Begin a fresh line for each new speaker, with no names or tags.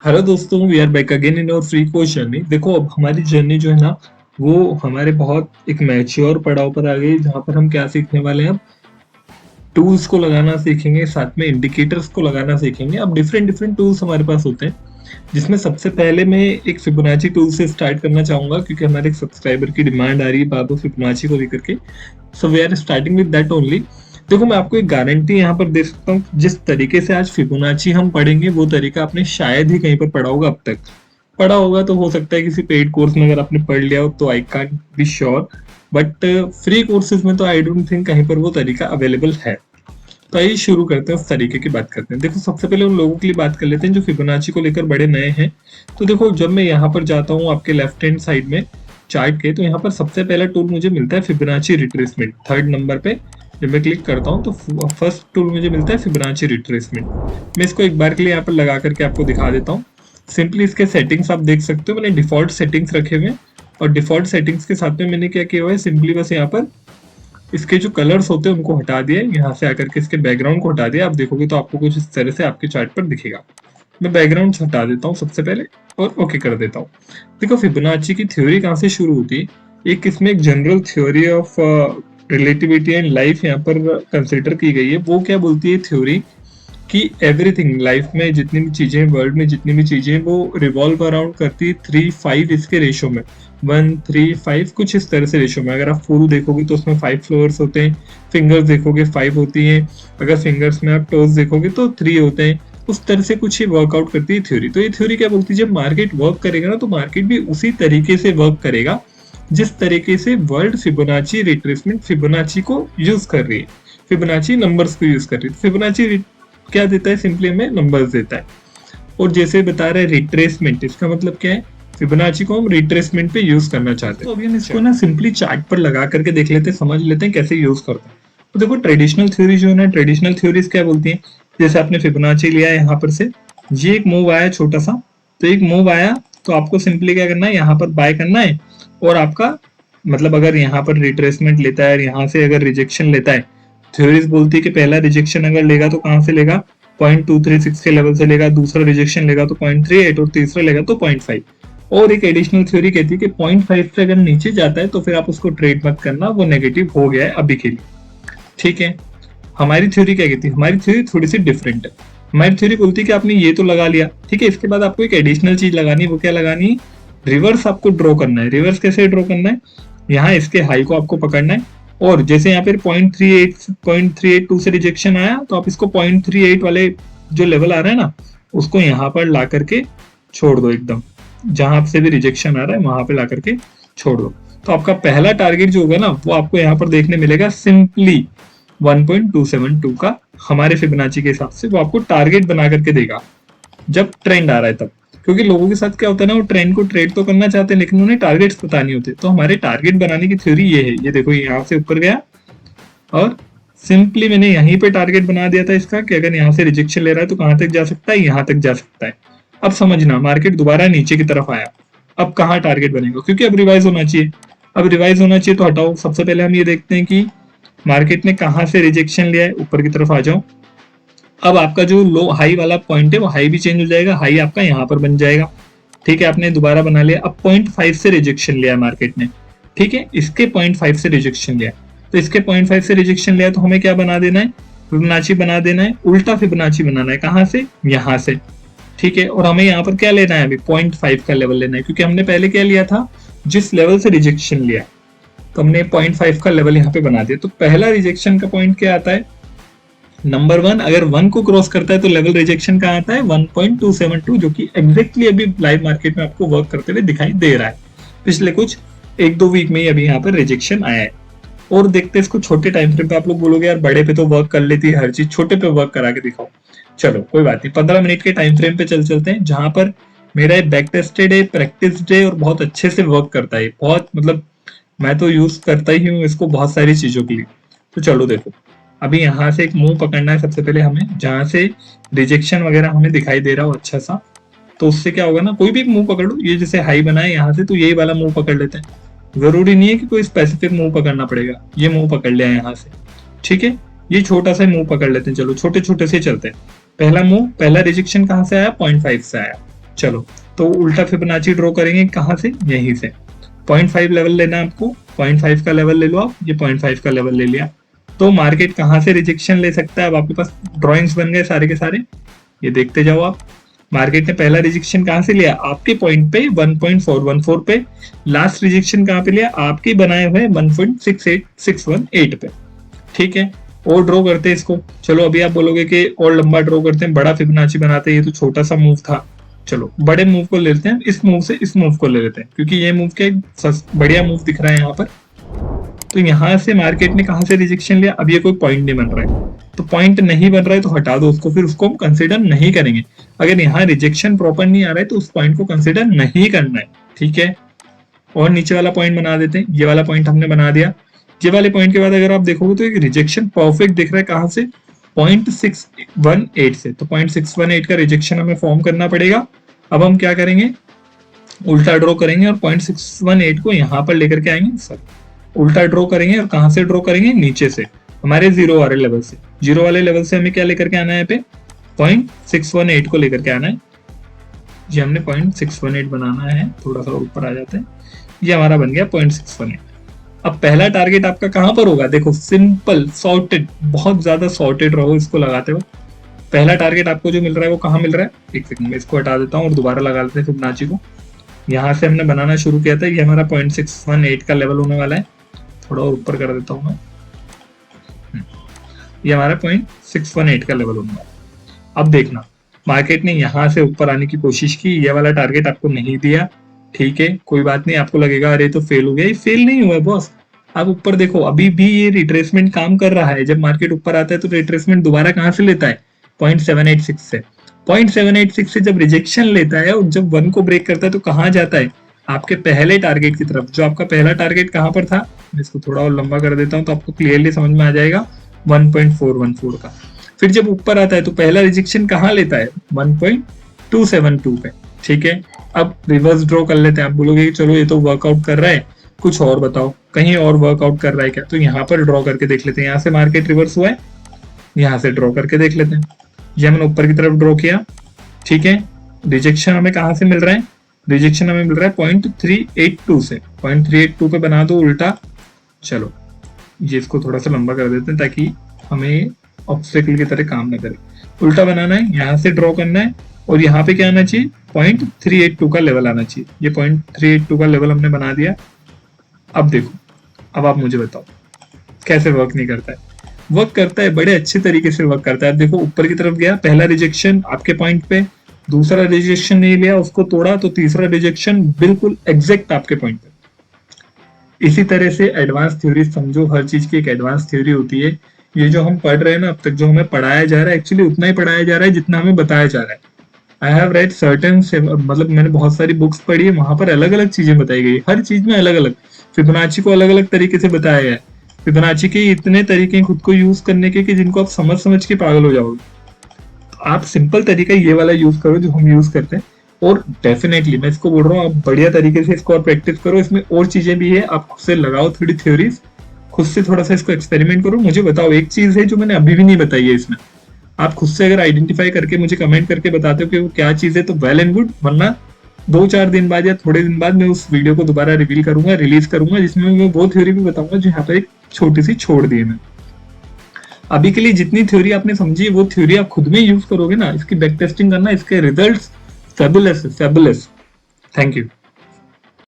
Hello दोस्तों, we are back again in our free course journey. देखो, अब हमारी जर्नी जो है ना, वो हमारे बहुत एक मैच्योर पड़ाव पर आ गई, जहाँ पर हम क्या सीखने वाले हैं। अब टूल्स को लगाना सीखेंगे, साथ में इंडिकेटर्स को लगाना सीखेंगे। अब डिफरेंट डिफरेंट टूल्स हमारे पास होते हैं, जिसमें सबसे पहले मैं एक फिबोनाची टूल से स्टार्ट करना चाहूंगा, क्योंकि हमारे एक सब्सक्राइबर की डिमांड आ रही है बाबू फिबोनाची को लेकर के। So we are starting with that only. देखो, मैं आपको एक गारंटी यहाँ पर दे सकता हूँ, जिस तरीके से आज फिबोनाची हम पढ़ेंगे वो तरीका आपने शायद ही कहीं पर पढ़ा होगा। अब तक पढ़ा होगा तो हो सकता है किसी पेड कोर्स में अगर आपने पढ़ लिया हो, तो I can't be sure, but free courses में तो आई डोंट थिंक कहीं पर वो तरीका अवेलेबल है। तो आइए शुरू करते हैं, उस तरीके की बात करते हैं। देखो, सबसे पहले उन लोगों के लिए बात कर लेते हैं जो फिबोनाची को लेकर बड़े नए हैं। तो देखो, जब मैं यहाँ पर जाता हूँ आपके लेफ्ट हैंड साइड में चार्ट के, तो यहाँ पर सबसे पहला टूल मुझे मिलता है फिबोनाची रिट्रेसमेंट। थर्ड नंबर पे जब मैं क्लिक करता हूँ तो फर्स्ट टूल मुझे मिलता है फिबोनाची रिट्रेसमेंट। मैं इसको एक बार के लिए यहाँ पर लगा करके आपको दिखा देता हूँ। सिंपली इसके सेटिंग्स आप देख सकते हो, मैंने डिफॉल्ट सेटिंग्स रखे हुए हैं, और डिफॉल्ट सेटिंग्स के साथ में मैंने क्या किया हुआ है, सिंपली बस यहाँ पर इसके जो कलर्स होते हैं उनको हटा दिया, यहाँ से आकर के इसके बैकग्राउंड को हटा दिया। आप देखोगे तो आपको कुछ इस तरह से आपके चार्ट पर दिखेगा। मैं बैकग्राउंड हटा देता हूँ सबसे पहले और ओके कर देता हूँ। देखो, फिबोनाची की थ्योरी कहाँ से शुरू होती है। एक इसमें एक general theory of relativity and life यहाँ पर कंसिडर की गई है। वो क्या बोलती है थ्योरी, कि एवरीथिंग लाइफ में जितनी भी चीजें, वर्ल्ड में जितनी भी चीजें, वो रिवॉल्व अराउंड करती है 3-5 इसके रेशो में। 1-3-5 कुछ इस तरह से रेशो में। अगर आप फूल देखोगे तो उसमें 5 फ्लोअर्स होते हैं, फिंगर्स देखोगे 5 होती हैं, अगर फिंगर्स में आप टोज देखोगे तो 3 होते हैं। उस तरह से कुछ ये वर्कआउट करती है थ्योरी। तो ये थ्योरी क्या बोलती है, जब मार्केट वर्क करेगा ना, तो मार्केट भी उसी तरीके से वर्क करेगा जिस तरीके से वर्ल्ड फिबोनाची रिट्रेसमेंट फिबोनाची को यूज कर रही है, फिबोनाची नंबर्स को यूज कर रही है। फिबोनाची क्या देता है, सिंपली हमें नंबर्स देता है। और जैसे बता रहे हैं रिट्रेसमेंट, इसका मतलब क्या है, फिबोनाची को हम रिट्रेसमेंट पे यूज करना चाहते हैं। तो अभी हम इसको ना सिंपली चार्ट पर लगा करके देख लेते हैं, समझ लेते हैं कैसे यूज करते हैं। तो देखो, ट्रेडिशनल थ्योरी जो है ना, ट्रेडिशनल थ्योरीज क्या बोलती है, जैसे आपने फिबोनाची लिया है यहाँ पर से, ये एक मूव आया छोटा सा, तो एक मूव आया तो आपको सिंपली क्या करना है, यहाँ पर बाय करना है। और आपका मतलब अगर यहाँ पर रिट्रेसमेंट लेता है और यहाँ से अगर रिजेक्शन लेता है, थ्योरीज बोलती है कि पहला रिजेक्शन अगर लेगा तो कहाँ से लेगा, 0.236 के लेवल से लेगा, दूसरा रिजेक्शन लेगा तो 0.38, और तीसरा लेगा तो 0.5। और एक एडिशनल थ्योरी कहती है कि 0.5 से अगर नीचे जाता है तो फिर आप उसको ट्रेड मत करना, वो नेगेटिव हो गया है अभी के लिए। ठीक है, हमारी थ्योरी क्या कहती है, हमारी थ्योरी थोड़ी सी डिफरेंट है। हमारी थ्योरी बोलती है कि आपने ये तो लगा लिया, ठीक है, इसके बाद आपको एक एडिशनल चीज लगानी है। वो क्या लगानी है, रिवर्स आपको ड्रॉ करना है। रिवर्स कैसे ड्रॉ करना है, यहाँ इसके हाई को आपको पकड़ना है, और जैसे यहाँ पे 0.32 से रिजेक्शन आया, तो आप इसको 0.38 वाले जो लेवल आ रहा है ना, उसको यहाँ पर ला करके छोड़ दो एकदम, जहां से भी रिजेक्शन आ रहा है वहां पे ला करके छोड़ दो। तो आपका पहला टारगेट जो होगा ना, वो आपको यहाँ पर देखने मिलेगा सिंपली 1.272 का। हमारे फिबोनाची के हिसाब से वो आपको टारगेट बना करके देगा जब ट्रेंड आ रहा है तब। क्योंकि लोगों के साथ क्या होता है ना, वो ट्रेंड को ट्रेड तो करना चाहते हैं लेकिन उन्हें टारगेट्स पता नहीं होते। तो हमारे टारगेट बनाने की थ्योरी ये है। ये देखो, यहाँ से ऊपर गया और सिंपली मैंने यहीं पे टारगेट बना दिया था इसका, कि अगर यहाँ से रिजेक्शन ले रहा है तो कहां तक जा सकता है, यहाँ तक जा सकता है। अब समझना, मार्केट दोबारा नीचे की तरफ आया, अब कहाँ टारगेट बनेगा, क्योंकि अब रिवाइज होना चाहिए। अब रिवाइज होना चाहिए तो हटाओ, सबसे पहले हम ये देखते हैं कि मार्केट ने कहाँ से रिजेक्शन लिया है, ऊपर की तरफ आ जाओ। अब आपका जो लो हाई वाला पॉइंट है वो हाई भी चेंज हो जाएगा, हाई आपका यहाँ पर बन जाएगा। ठीक है, आपने दोबारा बना लिया। अब 0.5 से रिजेक्शन लिया मार्केट ने, ठीक है, इसके 0.5 से रिजेक्शन लिया, तो इसके 0.5 से रिजेक्शन लिया, तो हमें क्या बना देना है, फिबोनाची बना देना है, उल्टा फिबोनाची बनाना है। कहाँ से, यहाँ से। ठीक है, और हमें यहाँ पर क्या लेना है, अभी 0.5 का लेवल लेना है, क्योंकि हमने पहले क्या लिया था, जिस लेवल से रिजेक्शन लिया, तो हमने 0.5 का लेवल यहाँ पे बना दिया। तो पहला रिजेक्शन का पॉइंट क्या आता है, नंबर 1, अगर 1 को क्रॉस करता है तो लेवल रिजेक्शन कहाँ आता है, 1.272, जो कि एग्जैक्टली अभी लाइव मार्केट में आपको वर्क करते हुए दिखाई दे रहा है। पिछले कुछ 1-2 वीक में ही अभी यहाँ पर रिजेक्शन आया है। और देखते हैं इसको छोटे टाइम फ्रेम पे। आप लोग बोलोगे यार बड़े पे तो वर्क कर लेती है हर चीज, छोटे पे वर्क करा के दिखाओ। चलो कोई बात नहीं, 15 मिनट के टाइम फ्रेम पे चलते हैं, जहां पर मेरा बैक टेस्टेड है, प्रैक्टिस्ड है, और बहुत अच्छे से वर्क करता है। बहुत मतलब मैं तो यूज करता ही हूँ इसको बहुत सारी चीजों के लिए। तो चलो देखो, अभी यहाँ से एक मूव पकड़ना है सबसे पहले हमें, जहां से रिजेक्शन वगैरह हमें दिखाई दे रहा हो अच्छा सा। तो उससे क्या होगा ना, कोई भी मूव पकड़ लो, ये जैसे हाई बना है यहाँ से, तो यही वाला मूव पकड़ लेते हैं। जरूरी नहीं है कि कोई स्पेसिफिक मूव पकड़ना पड़ेगा, ये मूव पकड़ लिया यहाँ से। ठीक है, ये छोटा सा मूव पकड़ लेते हैं। चलो छोटे छोटे से चलते हैं। पहला मूव, पहला रिजेक्शन कहाँ से आया, 0.5 से आया। चलो, तो उल्टा फिबोनाची ड्रॉ करेंगे कहाँ से, यहीं से। 0.5 लेवल लेना है आपको, 0.5 का लेवल ले लो आप, ये 0.5 का लेवल ले लिया। तो मार्केट कहाँ से रिजेक्शन ले सकता है, अब आपके पास ड्रॉइंग्स बन गए सारे के सारे, ये देखते जाओ आप। मार्केट ने पहला रिजेक्शन कहाँ से लिया, आपके पॉइंट पे 1.414 पे। लास्ट रिजेक्शन कहाँ पे लिया, आपके बनाए हुए 1.68618 पे। ठीक है, और ड्रॉ करते हैं इसको। चलो अभी आप बोलोगे कि और लंबा ड्रॉ करते हैं, बड़ा फिबोनाची बनाते हैं, ये तो छोटा सा मूव था। चलो बड़े मूव को ले लेते हैं, इस मूव से इस मूव को ले लेते हैं, क्योंकि ये मूव क्या बढ़िया मूव दिख रहा है यहाँ पर। तो यहाँ से मार्केट ने कहाँ से रिजेक्शन लिया, अब ये कोई पॉइंट नहीं बन रहा है, तो पॉइंट नहीं बन रहा है तो हटा दो उसको, फिर उसको हम कंसिडर नहीं करेंगे। अगर यहाँ रिजेक्शन प्रॉपर नहीं आ रहा है तो उस पॉइंट को कंसिडर नहीं करना है। ठीक है, और नीचे वाला पॉइंट बना देते हैं, ये वाला पॉइंट हमने बना दिया। ये वाले पॉइंट के बाद अगर आप देखोगे तो एक रिजेक्शन परफेक्ट दिख रहा है, कहाँ से, 0.618 से। तो 0.618 का रिजेक्शन हमें फॉर्म करना पड़ेगा। अब हम क्या करेंगे, उल्टा ड्रॉ करेंगे और 0.618 को यहाँ पर लेकर के आएंगे। सर उल्टा ड्रॉ करेंगे और कहाँ से ड्रॉ करेंगे, नीचे से, हमारे जीरो वाले लेवल से। जीरो वाले लेवल से हमें क्या लेकर के आना है, पे 0.618 को लेकर के आना है। ये हमने 0.618 बनाना है, थोड़ा सा ऊपर आ जाते हैं, ये हमारा बन गया 0.618। अब पहला टारगेट आपका कहां पर होगा, देखो सिंपल सॉर्टेड, बहुत ज्यादा सॉर्टेड रहो इसको लगाते हुए। पहला टारगेट आपको जो मिल रहा है वो कहां मिल रहा है, एक सेकंड में इसको हटा देता हूँ और दोबारा लगा लेते हैं फिबोनाची को। यहाँ से हमने बनाना शुरू किया था, ये हमारा 0.618 का लेवल होने वाला है। थोड़ा और ऊपर कर देता हूँ मैं, ये हमारा 0.618 का लेवल होने वाला है। अब देखना, मार्केट ने यहाँ से ऊपर आने की कोशिश की, ये वाला टारगेट आपको नहीं दिया। ठीक है, कोई बात नहीं, आपको लगेगा अरे तो फेल हो गया, ये फेल नहीं हुआ बॉस। आप ऊपर देखो, अभी भी ये रिट्रेसमेंट काम कर रहा है। जब मार्केट ऊपर आता है तो रिट्रेसमेंट दोबारा कहाँ से लेता है, 0.786 से। 0.786 से जब रिजेक्शन लेता है और जब 1 को ब्रेक करता है तो कहाँ जाता है, आपके पहले टारगेट की तरफ। जो आपका पहला टारगेट कहाँ पर था, मैं इसको थोड़ा और लंबा कर देता हूँ तो आपको क्लियरली समझ में आ जाएगा, 1.414 का। फिर जब ऊपर आता है तो पहला रिजेक्शन कहाँ लेता है, 1.272 पे। ठीक है, अब रिवर्स ड्रॉ कर लेते हैं। आप बोलोगे कि चलो ये तो वर्कआउट कर रहा है, कुछ और बताओ, कहीं और वर्कआउट कर रहा है क्या, तो यहाँ पर ड्रॉ करके देख लेते हैं। यहाँ से मार्केट रिवर्स हुआ है, यहाँ से ड्रॉ करके देख लेते हैं। ये हमने ऊपर की तरफ ड्रॉ किया। ठीक है, रिजेक्शन हमें कहाँ से मिल रहा है, रिजेक्शन हमें मिल रहा है 0.382 से। 0.382 पे बना दो उल्टा। चलो ये इसको थोड़ा सा लंबा कर देते हैं ताकि हमें ऑब्स्टेकल की तरह काम ना करे। उल्टा बनाना है, यहाँ से ड्रॉ करना है और यहाँ पे क्या आना चाहिए, 0.382 का लेवल आना चाहिए। ये 0.382 का लेवल हमने बना दिया। अब देखो, अब आप मुझे बताओ कैसे वर्क नहीं करता है। वर्क करता है, बड़े अच्छे तरीके से वर्क करता है। अब देखो ऊपर की तरफ गया, पहला रिजेक्शन आपके पॉइंट पे, दूसरा रिजेक्शन नहीं लिया, उसको तोड़ा, तो तीसरा रिजेक्शन बिल्कुल एग्जैक्ट आपके पॉइंट पे। इसी तरह से एडवांस थ्योरी समझो, हर चीज की एक एडवांस थ्योरी होती है। ये जो हम पढ़ रहे हैं ना, अब तक जो हमें पढ़ाया जा रहा है, एक्चुअली उतना ही पढ़ाया जा रहा है जितना हमें बताया जा रहा है। आई हैव रेड सर्टेन, मतलब मैंने बहुत सारी बुक्स पढ़ी है, वहां पर अलग अलग चीजें बताई गई, हर चीज में अलग अलग। फिबोनाची को अलग अलग तरीके से बताया गया है। फिबोनाची के इतने तरीके खुद को यूज करने के कि जिनको आप समझ समझ के पागल हो जाओगे। तो आप सिंपल तरीका ये वाला यूज करो जो हम यूज करते हैं, और डेफिनेटली मैं इसको बोल रहा हूँ, आप बढ़िया तरीके से इसको और प्रैक्टिस करो। इसमें और चीजें भी है, आप खुद से लगाओ थोड़ी थ्योरीज, खुद से थोड़ा सा इसको एक्सपेरिमेंट करो। मुझे बताओ, एक चीज है जो मैंने अभी भी नहीं बताई है इसमें, आप खुद से अगर आइडेंटिफाई करके मुझे कमेंट करके बताते हो कि वो क्या चीज है तो वेल एंड गुड, वरना 2-4 दिन बाद या थोड़े दिन बाद मैं उस वीडियो को दोबारा रिवील करूंगा, रिलीज करूंगा, जिसमें मैं वो थ्योरी भी बताऊंगा जो यहाँ पर एक छोटी सी छोड़ दी है मैं। अभी के लिए जितनी थ्योरी आपने समझी है वो थ्योरी आप खुद में यूज करोगे ना, इसकी बैक टेस्टिंग करना, इसके रिजल्ट्स फैबुलस। Thank you.